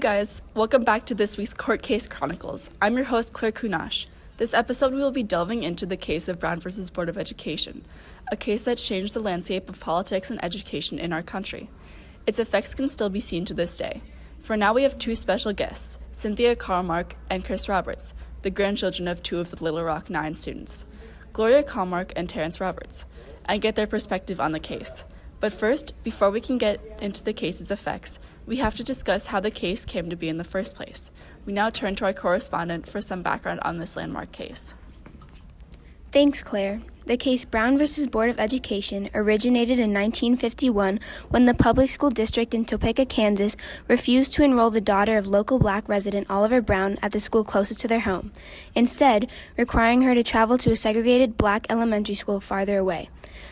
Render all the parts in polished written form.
guys, welcome back to this week's Court Case Chronicles. I'm your host, Claire Kunash. This episode we will be delving into the case of Brown v. Board of Education, a case that changed the landscape of politics and education in our country. Its effects can still be seen to this day. For now, we have two special guests, Cynthia Carmark and Chris Roberts, the grandchildren of two of the Little Rock 9 students, Gloria Carmark and Terrence Roberts, and get their perspective on the case. But first, before we can get into the case's effects, we have to discuss how the case came to be in the first place. We now turn to our correspondent for some background on this landmark case. Thanks, Claire. The case Brown v. Board of Education originated in 1951 when the public school district in Topeka, Kansas, refused to enroll the daughter of local black resident Oliver Brown at the school closest to their home, instead requiring her to travel to a segregated black elementary school farther away.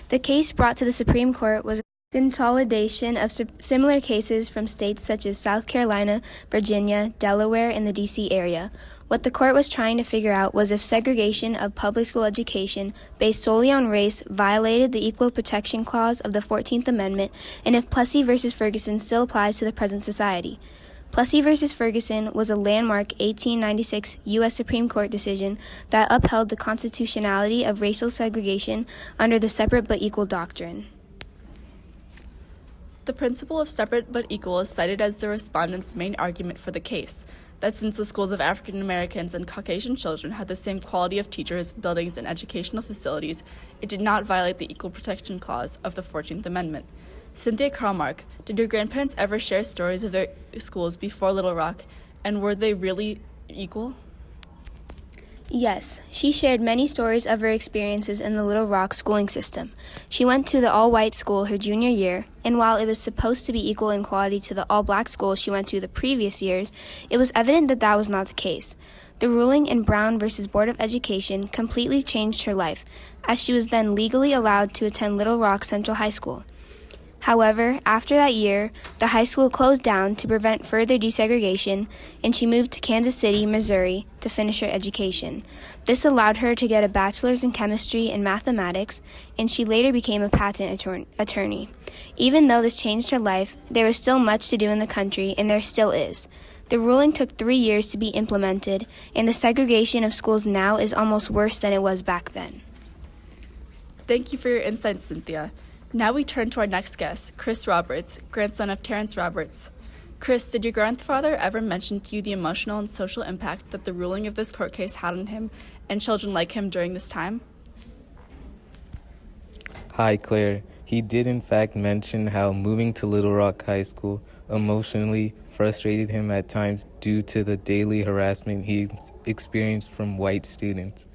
The case brought to the Supreme Court was a consolidation of similar cases from states such as South Carolina, Virginia, Delaware, and the D.C. area. What the court was trying to figure out was if segregation of public school education based solely on race violated the Equal Protection Clause of the 14th Amendment, and if Plessy v. Ferguson still applies to the present society. Plessy v. Ferguson was a landmark 1896 U.S. Supreme Court decision that upheld the constitutionality of racial segregation under the separate but equal doctrine. The principle of separate but equal is cited as the respondent's main argument for the case, that since the schools of African Americans and Caucasian children had the same quality of teachers, buildings, and educational facilities, it did not violate the Equal Protection Clause of the 14th Amendment. Cynthia Carmark, did your grandparents ever share stories of their schools before Little Rock, and were they really equal? Yes, she shared many stories of her experiences in the Little Rock schooling system. She went to the all-white school her junior year, and while it was supposed to be equal in quality to the all-black school she went to the previous years, it was evident that that was not the case. The ruling in Brown v. Board of Education completely changed her life, as she was then legally allowed to attend Little Rock Central High School. However, after that year, the high school closed down to prevent further desegregation, and she moved to Kansas City, Missouri, to finish her education. This allowed her to get a bachelor's in chemistry and mathematics, and she later became a patent attorney. Even though this changed her life, there was still much to do in the country, and there still is. The ruling took 3 years to be implemented, and the segregation of schools now is almost worse than it was back then. Thank you for your insights, Cynthia. Now we turn to our next guest, Chris Roberts, grandson of Terrence Roberts. Chris, did your grandfather ever mention to you the emotional and social impact that the ruling of this court case had on him and children like him during this time? Hi, Claire. He did in fact mention how moving to Little Rock High School emotionally frustrated him at times due to the daily harassment he experienced from white students.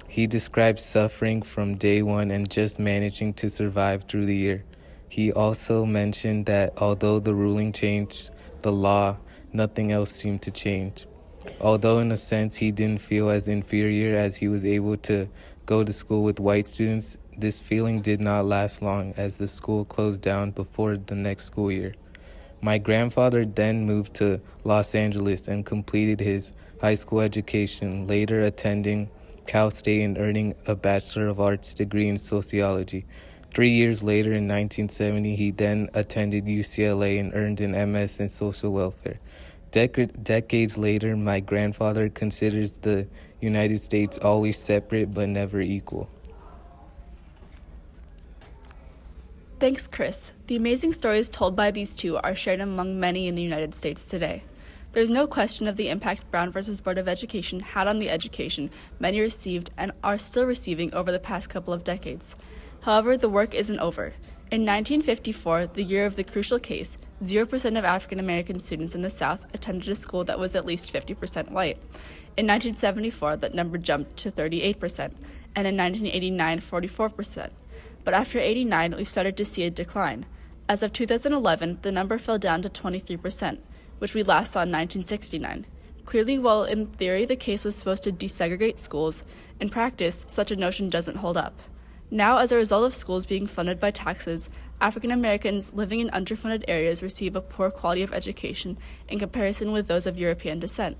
He described suffering from day one and just managing to survive through the year. He also mentioned that although the ruling changed the law, nothing else seemed to change. Although in a sense he didn't feel as inferior as he was able to go to school with white students, this feeling did not last long as the school closed down before the next school year. My grandfather then moved to Los Angeles and completed his high school education, later attending Cal State and earning a Bachelor of Arts degree in sociology. 3 years later, in 1970, he then attended UCLA and earned an MS in social welfare. Decades later, my grandfather considers the United States always separate but never equal. Thanks, Chris. The amazing stories told by these two are shared among many in the United States today. There is no question of the impact Brown v. Board of Education had on the education many received and are still receiving over the past couple of decades. However, the work isn't over. In 1954, the year of the crucial case, 0% of African American students in the South attended a school that was at least 50% white. In 1974, that number jumped to 38%, and in 1989, 44%. But after 89, we've started to see a decline. As of 2011, the number fell down to 23%. Which we last saw in 1969. Clearly, while in theory the case was supposed to desegregate schools, in practice, such a notion doesn't hold up. Now, as a result of schools being funded by taxes, African Americans living in underfunded areas receive a poor quality of education in comparison with those of European descent.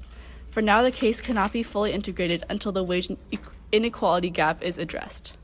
For now, the case cannot be fully integrated until the wage inequality gap is addressed.